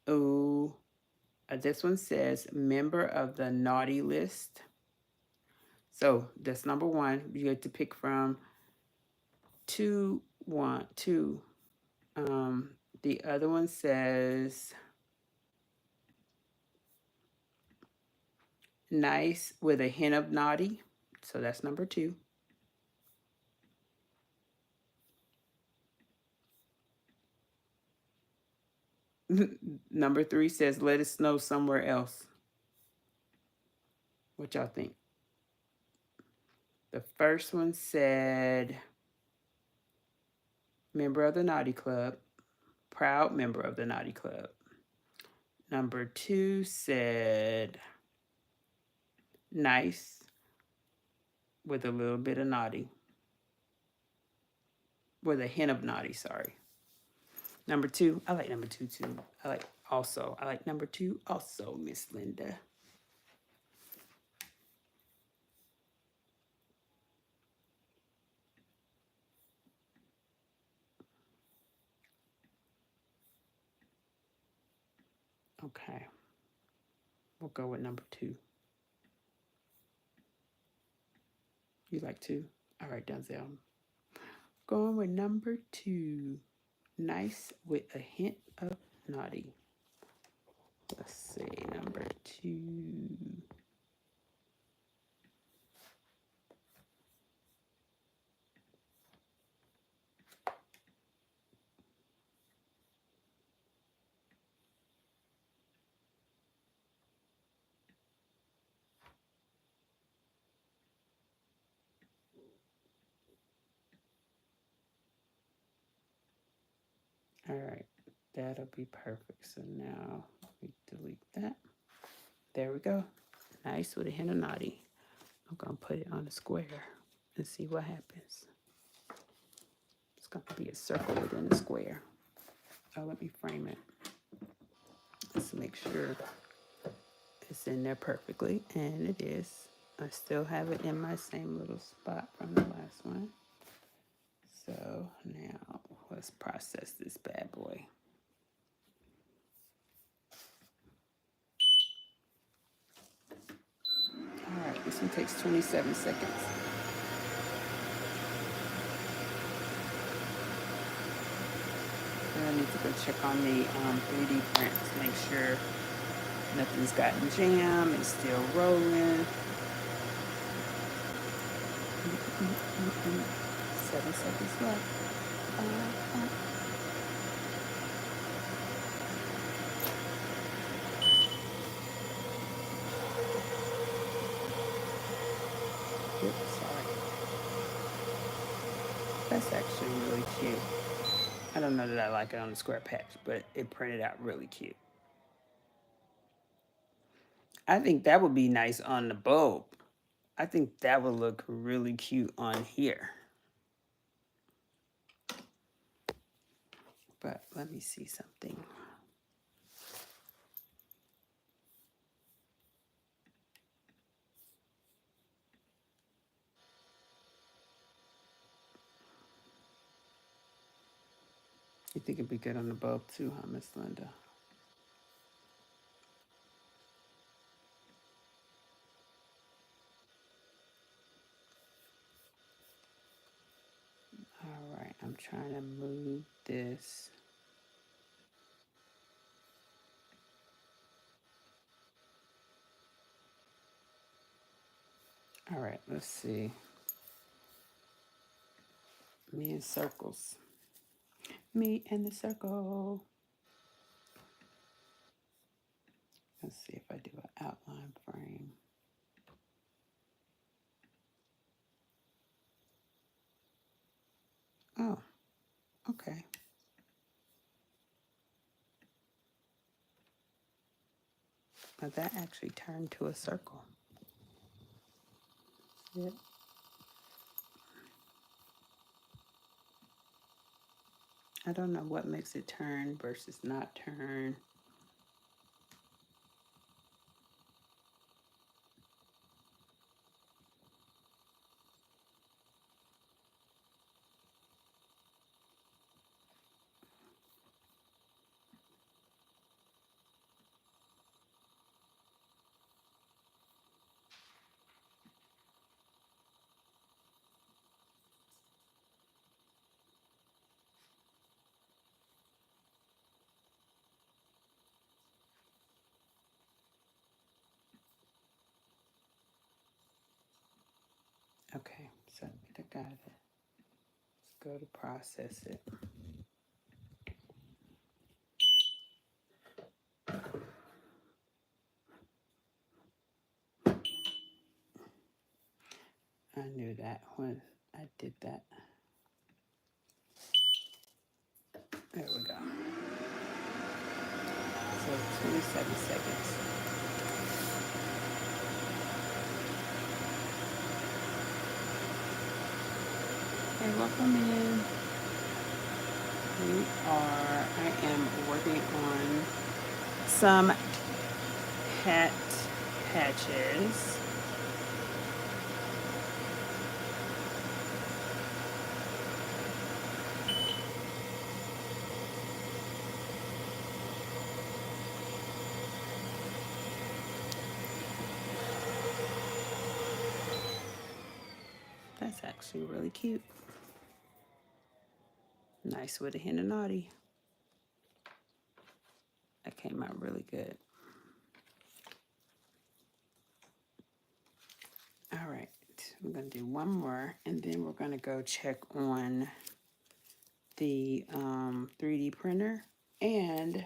Oh, this one says member of the naughty list. So that's number 1. You get to pick from 2, 1, 2. The other one says nice with a hint of naughty. So that's number 2. Number 3 says let us know somewhere else. What y'all think? The first one said member of the Naughty Club, proud member of the Naughty Club. Number 2 said nice with a little bit of naughty. With a hint of naughty, sorry. Number 2, I like number 2 too. I like number 2 also, Miss Linda. Okay. We'll go with number 2. You like 2? All right, Denzel. Going with number 2. Nice with a hint of naughty. Let's see, number 2. All right, that'll be perfect. So now we delete that. There we go. Nice with a hint of naughty. I'm gonna put it on the square and see what happens. It's gonna be a circle within the square. Oh, let me frame it. Let's make sure it's in there perfectly, and it is. I still have it in my same little spot from the last one. So now let's process this bad boy. All right, this one takes 27 seconds. And I need to go check on the 3D prints, make sure nothing's gotten jammed, it's still rolling. 7 seconds left. Oops, sorry. That's actually really cute. I don't know that I like it on the square patch, but it printed out really cute. I think that would be nice on the bulb. I think that would look really cute on here. But let me see something. You think it'd be good on the bulb too, huh, Miss Linda? All right, I'm trying to move this. All right, let's see. Me in circles. Me in the circle. Let's see if I do an outline frame. Oh, okay. Now that actually turned to a circle. Yeah. I don't know what makes it turn versus not turn. Okay, so I got it. Let's go to process it. I knew that when I did that. There we go. So 27 seconds. Hey, welcome in. I am working on some hat patches. That's actually really cute. Nice with a hint of naughty. That came out really good. All right, we're gonna do one more, and then we're gonna go check on the 3D printer. And,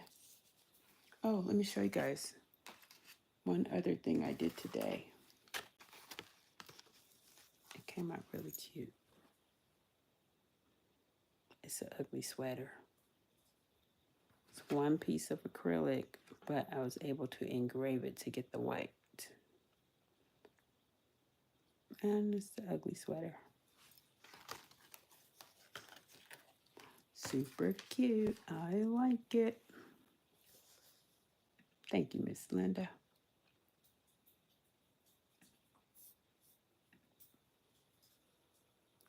oh, let me show you guys one other thing I did today. It came out really cute. It's an ugly sweater. It's one piece of acrylic, but I was able to engrave it to get the white. And it's the ugly sweater. Super cute. I like it. Thank you, Miss Linda.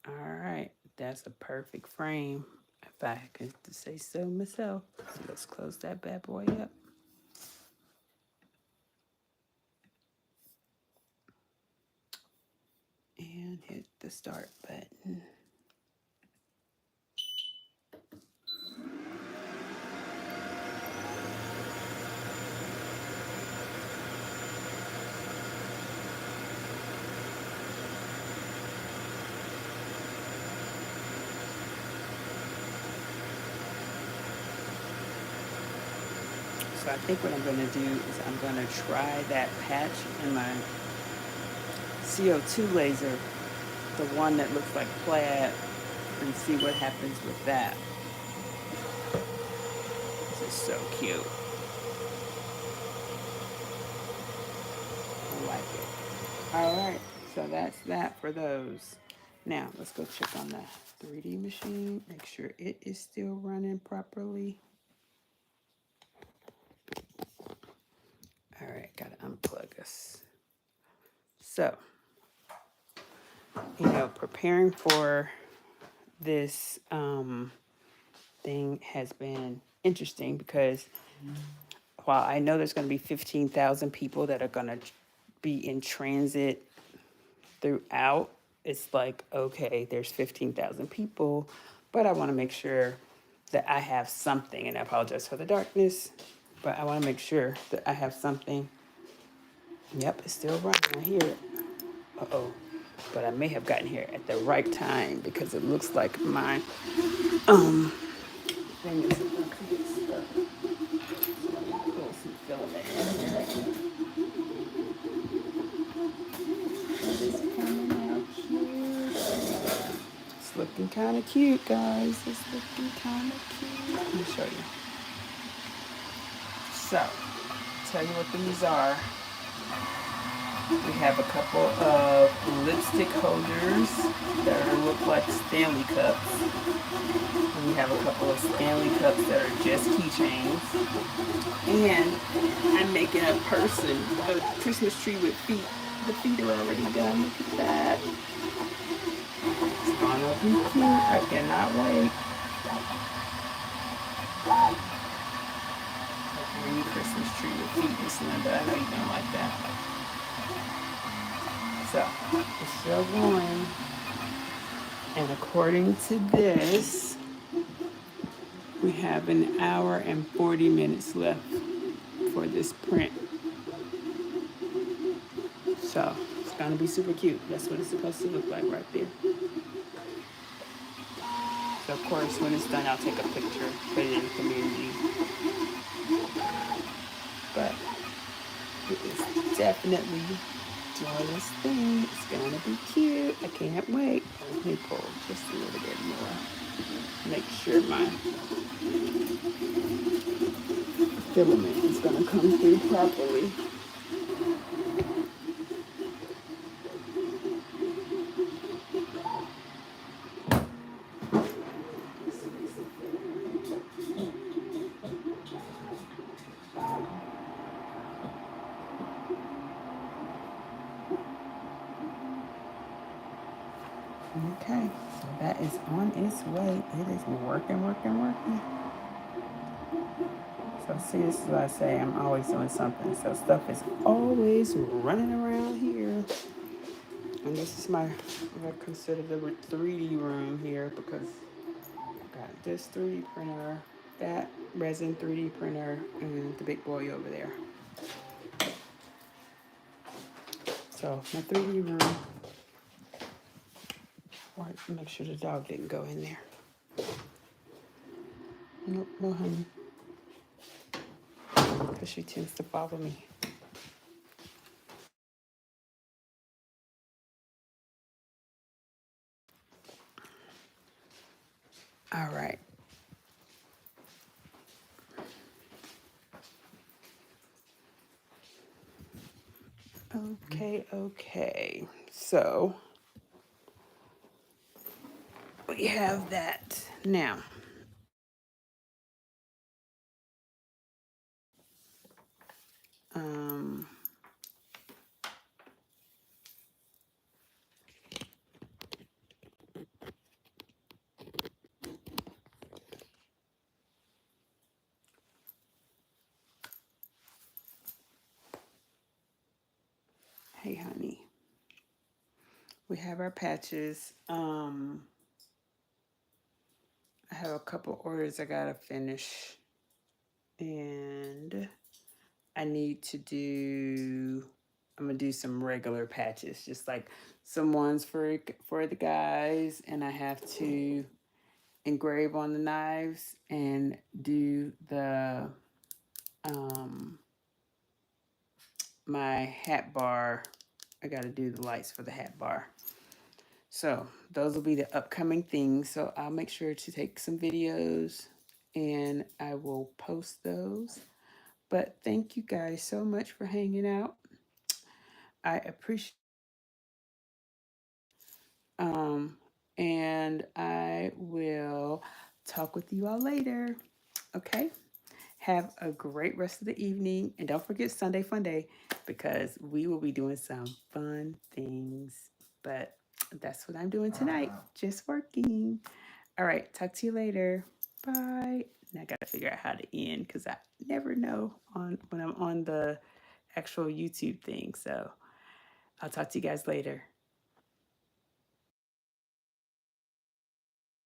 All right, that's a perfect frame, if I could say so myself. So let's close that bad boy up. And hit the start button. So I think what I'm going to do is I'm going to try that patch in my CO2 laser, the one that looks like plaid, and see what happens with that. This is so cute. I like it. All right, so that's that for those. Now let's go check on the 3D machine, make sure it is still running properly. All right, gotta unplug us. So, preparing for this thing has been interesting because while I know there's going to be 15,000 people that are going to be in transit throughout, it's like, okay, there's 15,000 people, but I want to make sure that I have something, and I apologize for the darkness, but I want to make sure that I have something. Yep, it's still running. I hear it. Uh-oh. But I may have gotten here at the right time because it looks like my thing is about to get stuck. So let me pull some filament in here. It's coming out cute. It's looking kind of cute, guys. It's looking kind of cute. Let me show you. So, tell you what these are. We have a couple of lipstick holders that look like Stanley cups. And we have a couple of Stanley cups that are just keychains. And I'm making a person, a Christmas tree with feet. The feet are already done. Look at that. It's gonna be cute. I cannot wait. A green Christmas tree with feet, Miss Linda. I know you don't like that. So, it's still going. And according to this, we have an hour and 40 minutes left for this print. So, it's going to be super cute. That's what it's supposed to look like right there. So, of course, when it's done, I'll take a picture, put it in the community. But it is definitely doing this thing. It's going to be cute. I can't wait. Let me pull just a little bit more. Make sure my filament is going to come through properly. Okay, so that is on its way. It is working. So see, this is what I say. I'm always doing something. So stuff is always running around here. And this is I consider the 3D room here because I got this 3D printer, that resin 3D printer, and the big boy over there. So my 3D room. Make sure the dog didn't go in there. Nope, no honey. Because she tends to follow me. All right. Okay. So we have that. Now, Hey, honey. We have our patches. I have a couple orders I gotta finish, and I need to do. I'm gonna do some regular patches, just like some ones for the guys, and I have to engrave on the knives and do the my hat bar. I gotta do the lights for the hat bar. So those will be the upcoming things. So I'll make sure to take some videos and I will post those. But thank you guys so much for hanging out. I appreciate and I will talk with you all later. Okay? Have a great rest of the evening and don't forget Sunday Fun Day because we will be doing some fun things. But that's what I'm doing tonight. Just working. All right, talk to you later. Bye. And I got to figure out how to end because I never know on when I'm on the actual YouTube thing. So I'll talk to you guys later.